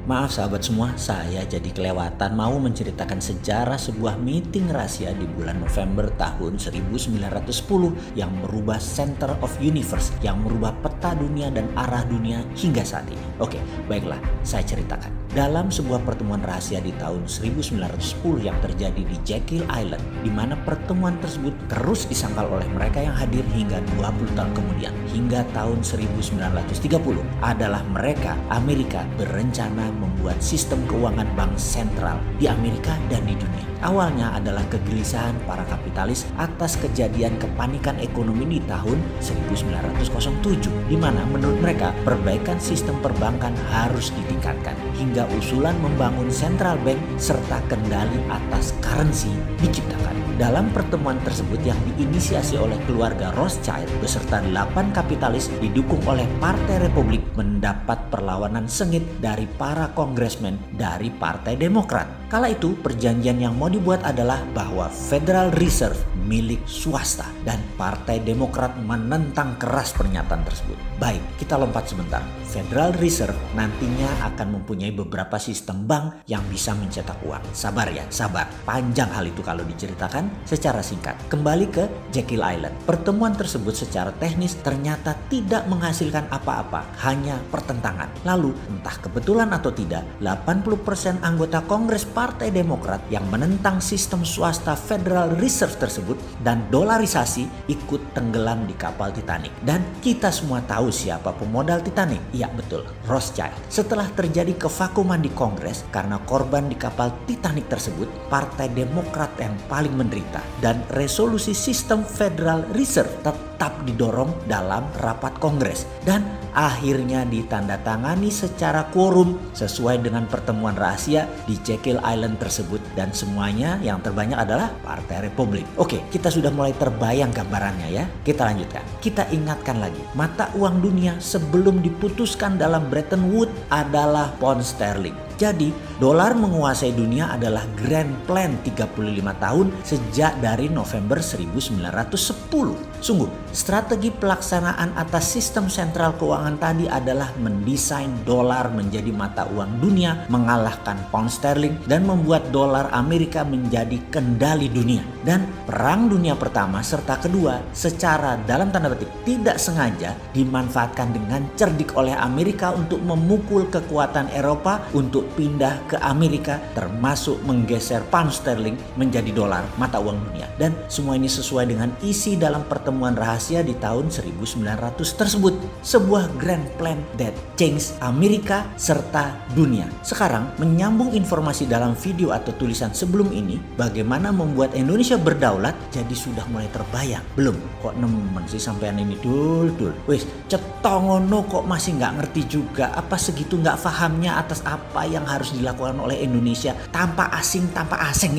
Maaf sahabat semua, saya jadi kelewatan mau menceritakan sejarah sebuah meeting rahasia di bulan November tahun 1910 yang merubah center of universe, yang merubah peta dunia dan arah dunia hingga saat ini. Oke, baiklah, saya ceritakan. Dalam sebuah pertemuan rahasia di tahun 1910 yang terjadi di Jekyll Island, di mana pertemuan tersebut terus disangkal oleh mereka yang hadir hingga 20 tahun kemudian. Hingga tahun 1930 adalah mereka, Amerika, berencana membuat sistem keuangan bank sentral di Amerika dan di dunia. Awalnya adalah kegelisahan para kapitalis atas kejadian kepanikan ekonomi di tahun 1907, di mana menurut mereka perbaikan sistem perbankan harus ditingkatkan, hingga usulan membangun central bank serta kendali atas currency diciptakan. Dalam pertemuan tersebut yang diinisiasi oleh keluarga Rothschild beserta 8 kapitalis didukung oleh Partai Republik mendapat perlawanan sengit dari para kongresmen dari Partai Demokrat. Kala itu perjanjian yang mau dibuat adalah bahwa Federal Reserve milik swasta dan Partai Demokrat menentang keras pernyataan tersebut. Baik, kita lompat sebentar. Federal Reserve nantinya akan mempunyai beberapa sistem bank yang bisa mencetak uang. Sabar ya, sabar. Panjang hal itu kalau diceritakan. Secara singkat, kembali ke Jekyll Island. Pertemuan tersebut secara teknis ternyata tidak menghasilkan apa-apa, hanya pertentangan. Lalu, entah kebetulan atau tidak, 80% anggota Kongres Partai Demokrat yang menentang sistem swasta Federal Reserve tersebut dan dolarisasi ikut tenggelam di kapal Titanic. Dan kita semua tahu siapa pemodal Titanic. Iya betul, Rothschild. Setelah terjadi kevakuman di Kongres karena korban di kapal Titanic tersebut, Partai Demokrat yang paling menderita dan resolusi sistem Federal Reserve tetap didorong dalam rapat Kongres dan akhirnya ditandatangani secara quorum sesuai dengan pertemuan rahasia di Jekyll Island tersebut, dan semuanya yang terbanyak adalah Partai Republik. Oke, kita sudah mulai terbayang gambarannya ya. Kita lanjutkan. Kita ingatkan lagi, mata uang dunia sebelum diputuskan dalam Bretton Woods adalah pound sterling. Jadi, dolar menguasai dunia adalah Grand Plan 35 tahun sejak dari November 1910. Sungguh, strategi pelaksanaan atas sistem sentral keuangan tadi adalah mendesain dolar menjadi mata uang dunia, mengalahkan pound sterling, dan membuat dolar Amerika menjadi kendali dunia. Dan Perang Dunia Pertama serta Kedua secara dalam tanda petik tidak sengaja dimanfaatkan dengan cerdik oleh Amerika untuk memukul kekuatan Eropa untuk pindah ke Amerika, termasuk menggeser pound sterling menjadi dolar, mata uang dunia. Dan semua ini sesuai dengan isi dalam pertemuan rahasia di tahun 1900 tersebut. Sebuah grand plan that changed Amerika serta dunia. Sekarang menyambung informasi dalam video atau tulisan sebelum ini, bagaimana membuat Indonesia berdaulat, jadi sudah mulai terbayang. Belum? Kok nemen sih sampean ini dul. Wis, cetongono kok masih nggak ngerti juga. Apa segitu nggak fahamnya atas apa yang harus dilakukan oleh Indonesia tanpa asing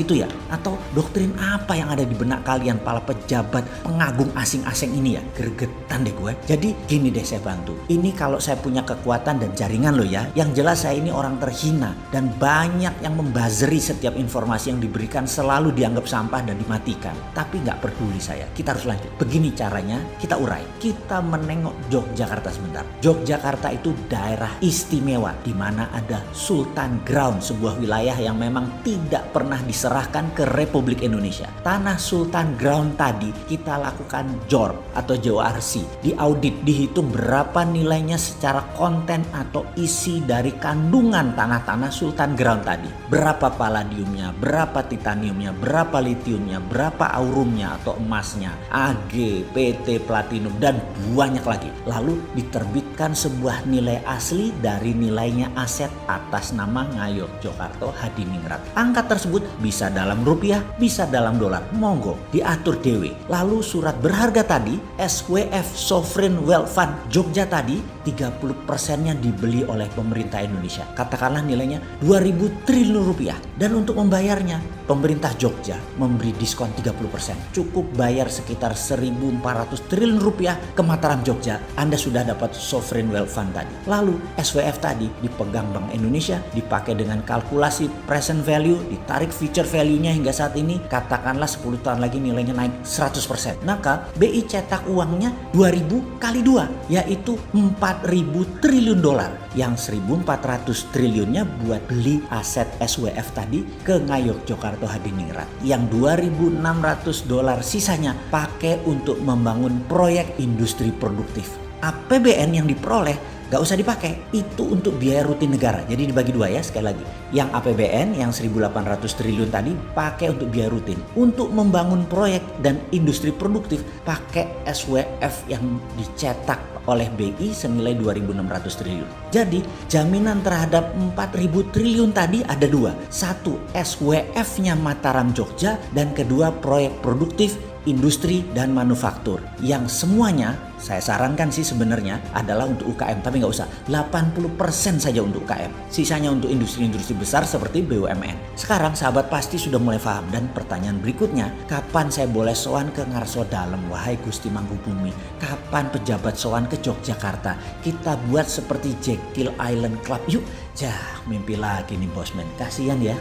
gitu ya? Atau doktrin apa yang ada di benak kalian para pejabat pengagung asing-asing ini ya? Gregetan deh gue. Jadi gini deh, saya bantu. Ini kalau saya punya kekuatan dan jaringan loh ya. Yang jelas saya ini orang terhina dan banyak yang membazeri setiap informasi yang diberikan selalu dianggap sampah dan dimatikan. Tapi nggak peduli saya. Kita harus lanjut. Begini caranya, kita urai. Kita menengok Yogyakarta sebentar. Yogyakarta itu daerah istimewa di mana ada Sultan Ground, sebuah wilayah yang memang tidak pernah diserahkan ke Republik Indonesia. Tanah Sultan Ground tadi kita lakukan JOR atau JORC, diaudit, dihitung berapa nilainya secara konten atau isi dari kandungan tanah-tanah Sultan Ground tadi. Berapa palladiumnya, berapa titaniumnya, berapa litiumnya, berapa aurumnya atau emasnya, AG, PT, platinum, dan banyak lagi. Lalu diterbitkan sebuah nilai asli dari nilainya aset atas nama Ngayogyakarta Hadiningrat. Angka tersebut bisa dalam rupiah, bisa dalam dolar. Monggo diatur dewe. Lalu surat berharga tadi, SWF Sovereign Wealth Fund Jogja tadi, 30%-nya dibeli oleh pemerintah Indonesia. Katakanlah nilainya 2.000 triliun rupiah. Dan untuk membayarnya, pemerintah Jogja memberi diskon 30%. Cukup bayar sekitar 1.400 triliun rupiah ke Mataram Jogja, Anda sudah dapat Sovereign Wealth Fund tadi. Lalu SWF tadi dipegang Bank Indonesia dipakai dengan kalkulasi present value, ditarik future value-nya hingga saat ini, katakanlah 10 tahun lagi nilainya naik 100%. Maka BI cetak uangnya 2000 kali 2, yaitu 4.000 triliun dolar. Yang 1.400 triliunnya buat beli aset SWF tadi ke Ngayog Jakarta Hadiningrat. Yang 2.600 dolar sisanya pakai untuk membangun proyek industri produktif. APBN yang diperoleh gak usah dipakai, itu untuk biaya rutin negara. Jadi dibagi dua ya, sekali lagi. Yang APBN yang 1.800 triliun tadi pakai untuk biaya rutin. Untuk membangun proyek dan industri produktif pakai SWF yang dicetak oleh BI senilai 2.600 triliun. Jadi jaminan terhadap 4.000 triliun tadi ada dua. Satu, SWF-nya Mataram Jogja, dan kedua proyek produktif industri dan manufaktur yang semuanya saya sarankan sih sebenarnya adalah untuk UKM, tapi nggak usah 80% saja untuk UKM, sisanya untuk industri-industri besar seperti BUMN. Sekarang sahabat pasti sudah mulai paham, dan pertanyaan berikutnya, kapan saya boleh sowan ke Ngarso Dalem wahai Gusti Mangkubumi? Kapan pejabat sowan ke Yogyakarta? Kita buat seperti Jekyll Island Club yuk. Mimpi lagi nih bosman, kasihan ya.